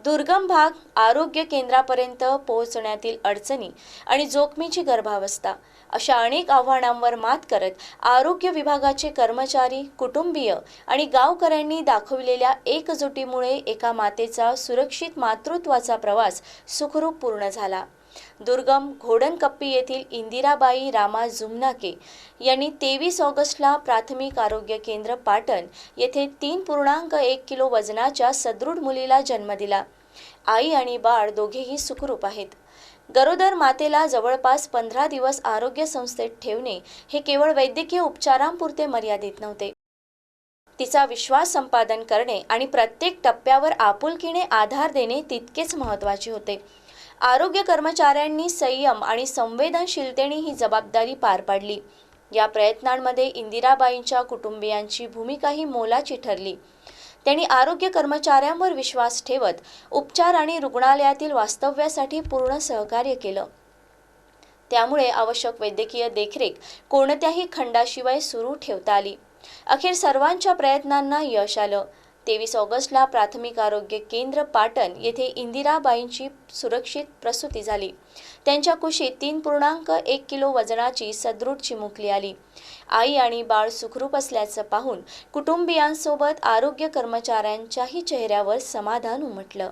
दुर्गम भाग, आरोग्य केंद्रापर्यंत पोहोचण्यातील अडचणी आणि जोखमीची गर्भावस्था अशा अनेक आव्हानांवर मात करत आरोग्य विभागाचे कर्मचारी, कुटुंबीय आणि गावकऱ्यांनी दाखविलेल्या एकजुटीमुळे एका मातेचा सुरक्षित मातृत्वाचा प्रवास सुखरूप पूर्ण झाला। दुर्गम घोडणकप्पी येथील इंदिराबाई रामा जुमनाके यांनी 23 ऑगस्टला प्राथमिक आरोग्य केंद्र पाटण येथे 3.1 किलो वजनाच्या सदृढ मुलीला जन्म दिला। आई आणि बाळ दोघेही सुखरूप आहेत। गरोदर मातेला जवळपास 15 दिवस आरोग्य संस्थेत ठेवणे हे केवळ वैद्यकीय उपचारांपुरते मर्यादित नव्हते। तिचा विश्वास संपादन करणे आणि प्रत्येक टप्प्यावर आपुलकीने आधार देणे तितकेच महत्त्वाचे होते। आरोग्य कर्मचाऱ्यांनी संयम आणि संवेदनशीलतेने ही जबाबदारी पार पाडली। या प्रयत्नांमध्ये इंदिराबाईंच्या कुटुंबियांची भूमिकाही मोलाची ठरली। त्यांनी आरोग्य कर्मचाऱ्यांवर विश्वास ठेवत उपचार आणि रुग्णालयातील वास्तव्यासाठी पूर्ण सहकार्य केलं। त्यामुळे आवश्यक वैद्यकीय देखरेख कोणत्याही खंडाशिवाय सुरू ठेवता आली। अखेर सर्वांच्या प्रयत्नांना यश आलं। 23 ऑगस्टला प्राथमिक आरोग्य केंद्र पाटण येथे इंदिराबाईंची सुरक्षित प्रसूती झाली। त्यांच्या कुशीत 3.1 किलो वजनाची सदृढ चिमुकली आली। आई आणि बाळ सुखरूप असल्याचं पाहून कुटुंबियांसोबत आरोग्य कर्मचाऱ्यांच्याही चेहऱ्यावर समाधान उमटलं।